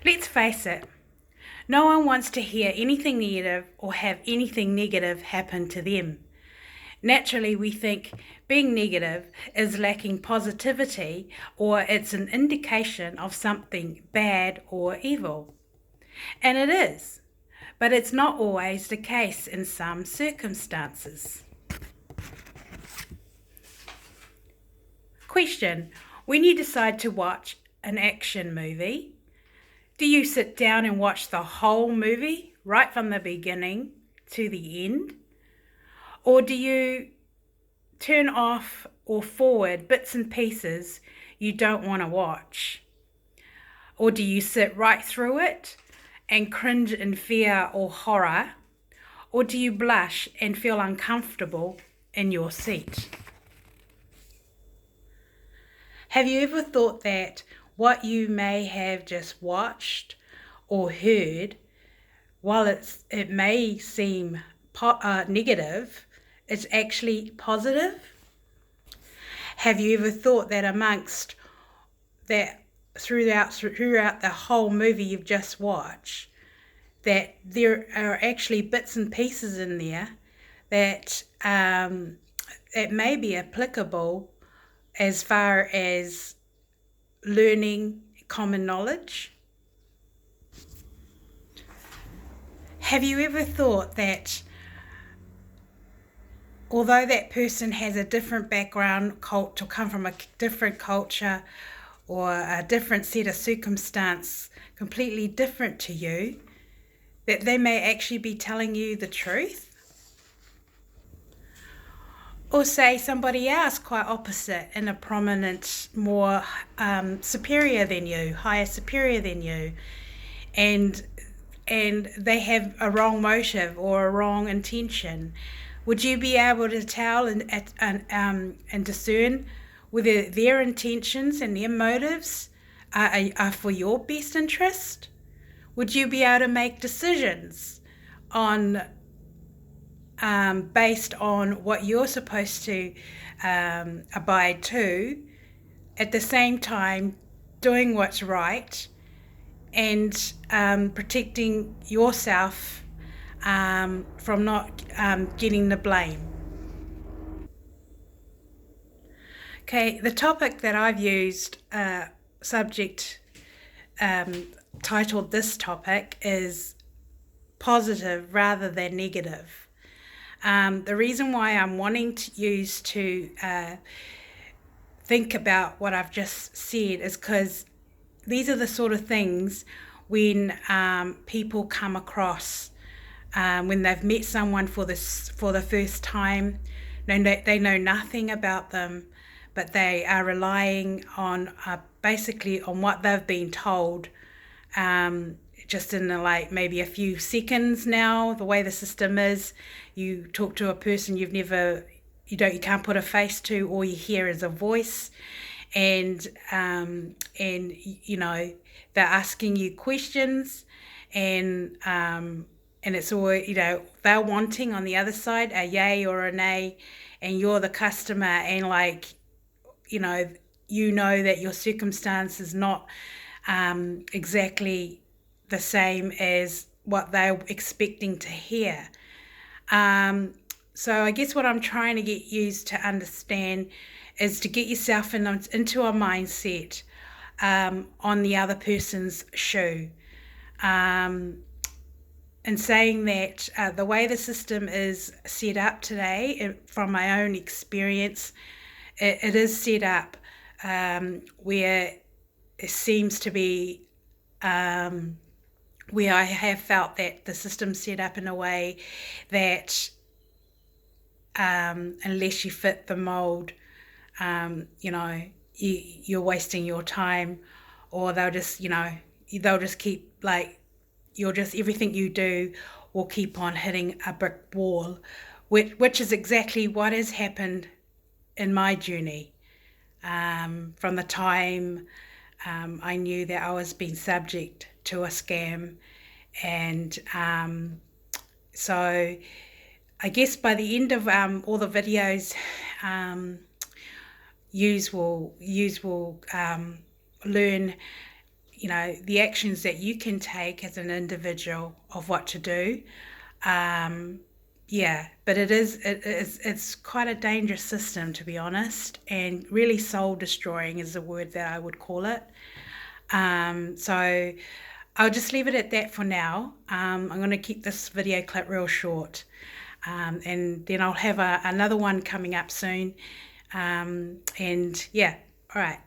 Let's face it, no one wants to hear anything negative or have anything negative happen to them. Naturally, we think being negative is lacking positivity or it's an indication of something bad or evil. And it is, but it's not always the case in some circumstances. Question: when you decide to watch an action movie, do you sit down and watch the whole movie right from the beginning to the end? Or do you turn off or forward bits and pieces you don't want to watch? Or do you sit right through it and cringe in fear or horror? Or do you blush and feel uncomfortable in your seat? Have you ever thought that what you may have just watched or heard, while it may seem negative, it's actually positive? Have you ever thought that amongst that throughout the whole movie you've just watched, that there are actually bits and pieces in there that it may be applicable as far as learning common knowledge? Have you ever thought that although that person has a different background, to come from a different culture or a different set of circumstance, completely different to you, that they may actually be telling you the truth? Or say somebody else quite opposite in a prominent, more superior than you, higher superior than you, and they have a wrong motive or a wrong intention. Would you be able to tell and discern whether their intentions and their motives are for your best interest? Would you be able to make decisions on based on what you're supposed to abide to, at the same time doing what's right and protecting yourself from not getting the blame? Okay, the topic that I've used, titled this topic, is positive rather than negative. The reason why I'm wanting to think about what I've just said is because these are the sort of things when people come across when they've met someone for the first time. They know nothing about them, but they are relying on basically on what they've been told. Just in maybe a few seconds now, the way the system is, you talk to a person you can't put a face to, all you hear is a voice, and they're asking you questions, and it's always, they're wanting on the other side a yay or a nay, and you're the customer, and that your circumstance is not exactly the same as what they're expecting to hear. So I guess what I'm trying to get you to understand is to get yourself into a mindset on the other person's shoe. And saying that the way the system is set up today, from my own experience, it is set up where it seems to be where I have felt that the system's set up in a way that unless you fit the mold, you're wasting your time, or they'll just keep everything you do will keep on hitting a brick wall, which is exactly what has happened in my journey. From the time I knew that I was being subject to a scam, and so I guess by the end of all the videos, yous will learn the actions that you can take as an individual of what to do. But it's quite a dangerous system, to be honest, and really soul destroying is the word that I would call it. So I'll just leave it at that for now. I'm going to keep this video clip real short, and then I'll have another one coming up soon. All right.